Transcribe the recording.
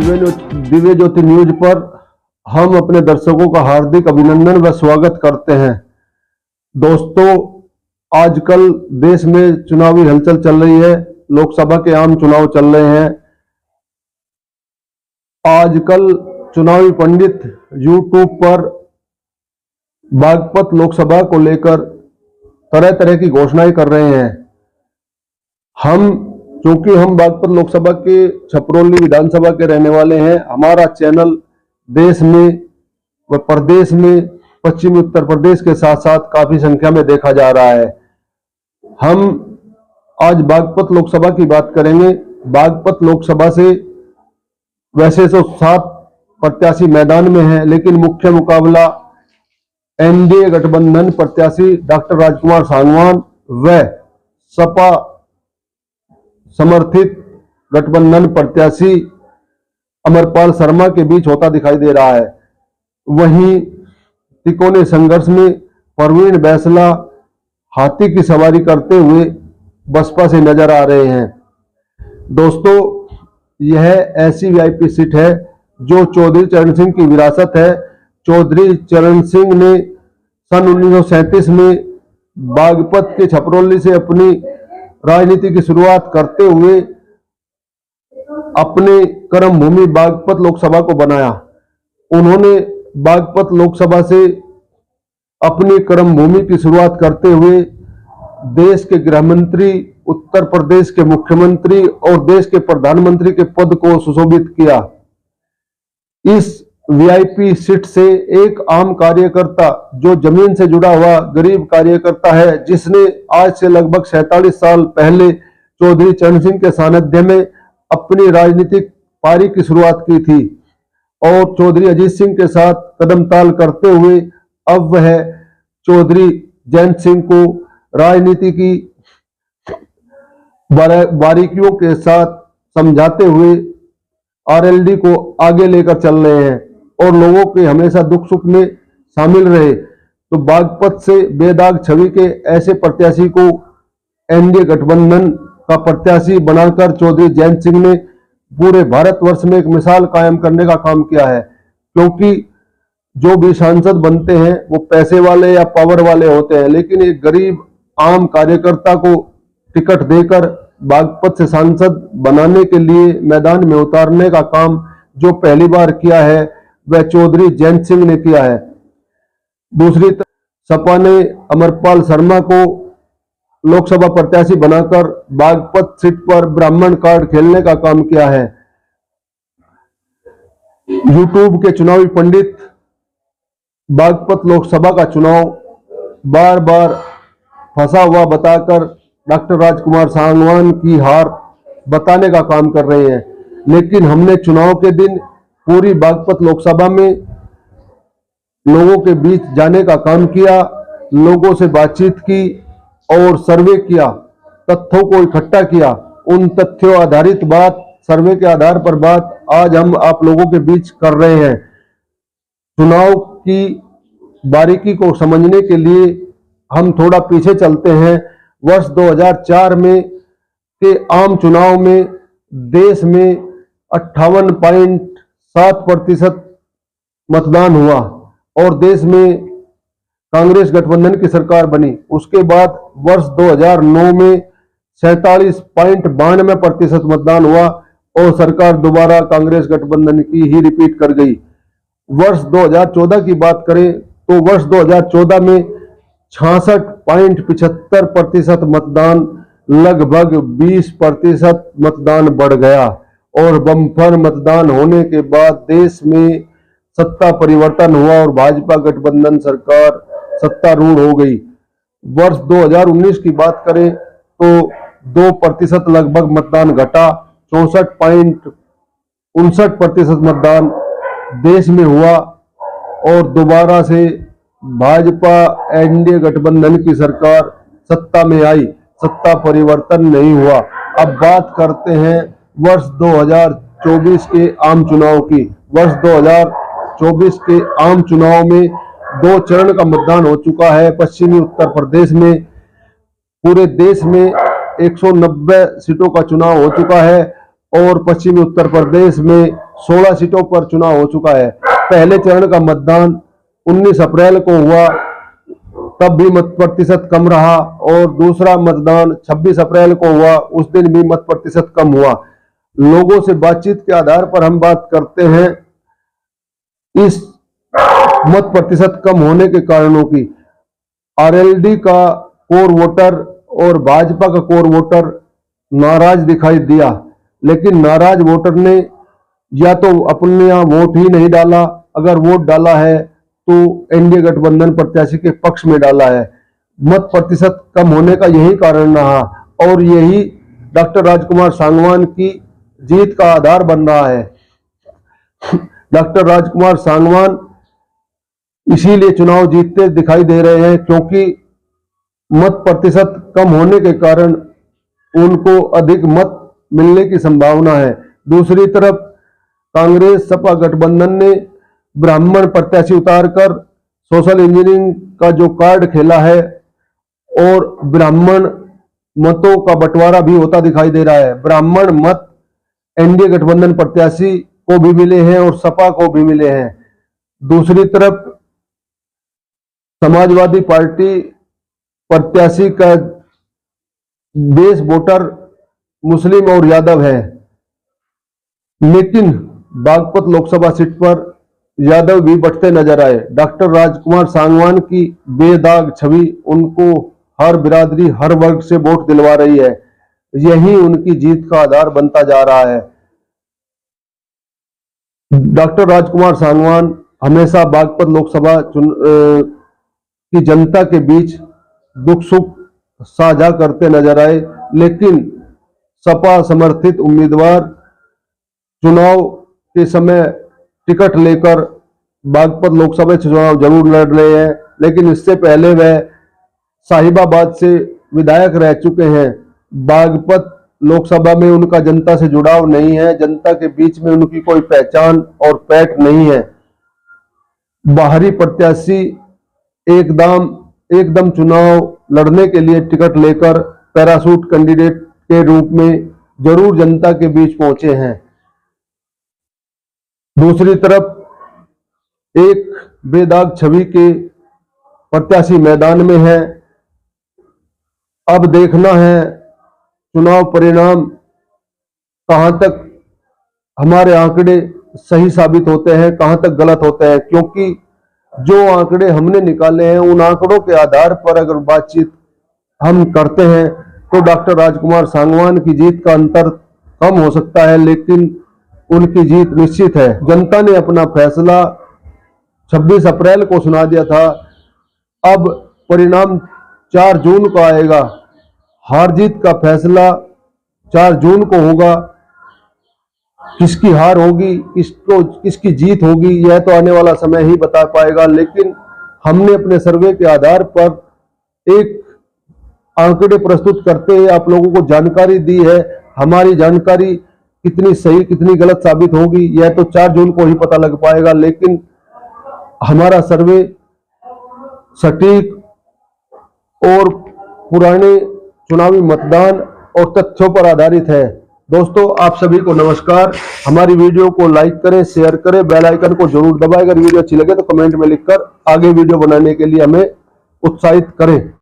दिव्य ज्योति news पर हम अपने दर्शकों का हार्दिक अभिनंदन व स्वागत करते हैं। दोस्तों, आजकल देश में चुनावी हलचल चल रही है। लोकसभा के आम चुनाव चल रहे हैं। आजकल चुनावी पंडित यूट्यूब पर बागपत लोकसभा को लेकर तरह तरह की घोषणाएं कर रहे हैं। क्योंकि हम बागपत लोकसभा के छपरौली विधानसभा के रहने वाले हैं, हमारा चैनल देश में व प्रदेश में पश्चिमी उत्तर प्रदेश के साथ साथ काफी संख्या में देखा जा रहा है। हम आज बागपत लोकसभा की बात करेंगे। बागपत लोकसभा से वैसे तो 7 प्रत्याशी मैदान में हैं, लेकिन मुख्य मुकाबला एनडीए गठबंधन प्रत्याशी डॉक्टर राजकुमार सांगवान व सपा समर्थित गठबंधन प्रत्याशी अमरपाल शर्मा के बीच होता दिखाई दे रहा है। वहीं तिकोने संघर्ष में परवीन बैसला हाथी की सवारी करते हुए बसपा से नजर आ रहे हैं। दोस्तों, यह ऐसी वीआईपी सीट है जो चौधरी चरण सिंह की विरासत है। चौधरी चरण सिंह ने सन 1937 में बागपत के छपरौली से अपनी राजनीति की शुरुआत करते हुए अपने कर्म भूमि बागपत लोकसभा को बनाया। उन्होंने बागपत लोकसभा से अपनी कर्म भूमि की शुरुआत करते हुए देश के गृह मंत्री, उत्तर प्रदेश के मुख्यमंत्री और देश के प्रधानमंत्री के पद को सुशोभित किया। इस वीआईपी सीट से एक आम कार्यकर्ता, जो जमीन से जुड़ा हुआ गरीब कार्यकर्ता है, जिसने आज से लगभग 47 साल पहले चौधरी चरण सिंह के सानिध्य में अपनी राजनीतिक पारी की शुरुआत की थी और चौधरी अजीत सिंह के साथ कदम ताल करते हुए अब वह चौधरी जयंत सिंह को राजनीति की बारीकियों के साथ समझाते हुए आरएलडी को आगे लेकर चल रहे हैं और लोगों के हमेशा दुख सुख में शामिल रहे। तो बागपत से बेदाग छवि के ऐसे प्रत्याशी को एनडीए गठबंधन का प्रत्याशी बनाकर चौधरी जयंत सिंह ने पूरे भारतवर्ष में एक मिसाल कायम करने का काम किया है। क्योंकि जो भी सांसद बनते हैं वो पैसे वाले या पावर वाले होते हैं, लेकिन एक गरीब आम कार्यकर्ता को टिकट देकर बागपत से सांसद बनाने के लिए मैदान में उतारने का काम जो पहली बार किया है वह चौधरी जयंत सिंह ने किया है। दूसरी तरफ सपा ने अमरपाल शर्मा को लोकसभा प्रत्याशी बनाकर बागपत सीट पर ब्राह्मण कार्ड खेलने का काम किया है। यूट्यूब के चुनावी पंडित बागपत लोकसभा का चुनाव बार बार फंसा हुआ बताकर डॉक्टर राजकुमार सांगवान की हार बताने का काम कर रहे हैं। लेकिन हमने चुनाव के दिन पूरी बागपत लोकसभा में लोगों के बीच जाने का काम किया, लोगों से बातचीत की और सर्वे किया, तथ्यों को इकट्ठा किया। उन तथ्यों आधारित बात, सर्वे के आधार पर बात आज हम आप लोगों के बीच कर रहे हैं। चुनाव की बारीकी को समझने के लिए हम थोड़ा पीछे चलते हैं। वर्ष 2004 में के आम चुनाव में देश में 58.7% मतदान हुआ और देश में कांग्रेस गठबंधन की सरकार बनी। उसके बाद वर्ष 2009 में 47.92% मतदान हुआ और सरकार दोबारा कांग्रेस गठबंधन की ही रिपीट कर गई। वर्ष 2014 की बात करें तो वर्ष 2014 में 66.75% मतदान, लगभग 20% मतदान बढ़ गया और बम्पर मतदान होने के बाद देश में सत्ता परिवर्तन हुआ और भाजपा गठबंधन सरकार सत्तारूढ़ हो गई। वर्ष 2019 की बात करें तो 2% लगभग मतदान घटा, 64.59% मतदान देश में हुआ और दोबारा से भाजपा एनडीए गठबंधन की सरकार सत्ता में आई। सत्ता परिवर्तन नहीं हुआ। अब बात करते हैं वर्ष 2024 के आम चुनाव की। वर्ष 2024 के आम चुनाव में 2 चरण का मतदान हो चुका है। पश्चिमी उत्तर प्रदेश में पूरे देश में 190 सीटों का चुनाव हो चुका है और पश्चिमी उत्तर प्रदेश में 16 सीटों पर चुनाव हो चुका है। पहले चरण का मतदान 19 अप्रैल को हुआ, तब भी मत प्रतिशत कम रहा, और दूसरा मतदान 26 अप्रैल को हुआ, उस दिन भी मत प्रतिशत कम हुआ। लोगों से बातचीत के आधार पर हम बात करते हैं इस मत प्रतिशत कम होने के कारणों की। आरएलडी का कोर वोटर और भाजपा का कोर वोटर नाराज दिखाई दिया, लेकिन नाराज वोटर ने या तो अपने यहाँ वोट ही नहीं डाला, अगर वोट डाला है तो एनडीए गठबंधन प्रत्याशी के पक्ष में डाला है। मत प्रतिशत कम होने का यही कारण रहा, और यही डॉक्टर राजकुमार सांगवान की जीत का आधार बन रहा है। डॉक्टर राजकुमार सांगवान इसीलिए चुनाव जीतते दिखाई दे रहे हैं क्योंकि मत प्रतिशत कम होने के कारण उनको अधिक मत मिलने की संभावना है। दूसरी तरफ कांग्रेस सपा गठबंधन ने ब्राह्मण प्रत्याशी उतारकर सोशल इंजीनियरिंग का जो कार्ड खेला है, और ब्राह्मण मतों का बंटवारा भी होता दिखाई दे रहा है। ब्राह्मण मत एनडीए गठबंधन प्रत्याशी को भी मिले हैं और सपा को भी मिले हैं। दूसरी तरफ समाजवादी पार्टी प्रत्याशी का बेस वोटर मुस्लिम और यादव है, लेकिन बागपत लोकसभा सीट पर यादव भी बढ़ते नजर आए। डॉक्टर राजकुमार सांगवान की बेदाग छवि उनको हर बिरादरी हर वर्ग से वोट दिलवा रही है, यही उनकी जीत का आधार बनता जा रहा है। डॉक्टर राजकुमार सांगवान हमेशा बागपत लोकसभा की जनता के बीच दुख सुख साझा करते नजर आए, लेकिन सपा समर्थित उम्मीदवार चुनाव के समय टिकट लेकर बागपत लोकसभा चुनाव जरूर लड़ रहे हैं, लेकिन इससे पहले वह साहिबाबाद से विधायक रह चुके हैं। बागपत लोकसभा में उनका जनता से जुड़ाव नहीं है, जनता के बीच में उनकी कोई पहचान और पैठ नहीं है। बाहरी प्रत्याशी एकदम चुनाव लड़ने के लिए टिकट लेकर पैराशूट कैंडिडेट के रूप में जरूर जनता के बीच पहुंचे हैं। दूसरी तरफ एक बेदाग छवि के प्रत्याशी मैदान में है। अब देखना है चुनाव परिणाम कहां तक हमारे आंकड़े सही साबित होते हैं, कहां तक गलत होते हैं, क्योंकि जो आंकड़े हमने निकाले हैं उन आंकड़ों के आधार पर अगर बातचीत हम करते हैं तो डॉक्टर राजकुमार सांगवान की जीत का अंतर कम हो सकता है, लेकिन उनकी जीत निश्चित है। जनता ने अपना फैसला 26 अप्रैल को सुना दिया था, अब परिणाम 4 जून को आएगा। हार जीत का फैसला 4 जून को होगा। किसकी हार होगी, किसकी जीत होगी, यह तो आने वाला समय ही बता पाएगा, लेकिन हमने अपने सर्वे के आधार पर एक आंकड़े प्रस्तुत करते हुए आप लोगों को जानकारी दी है। हमारी जानकारी कितनी सही कितनी गलत साबित होगी यह तो 4 जून को ही पता लग पाएगा, लेकिन हमारा सर्वे सटीक और पुराने चुनावी मतदान और तथ्यों पर आधारित है। दोस्तों, आप सभी को नमस्कार। हमारी वीडियो को लाइक करें, शेयर करें, बेल आइकन को जरूर दबाएं। अगर वीडियो अच्छी लगे तो कमेंट में लिखकर आगे वीडियो बनाने के लिए हमें उत्साहित करें।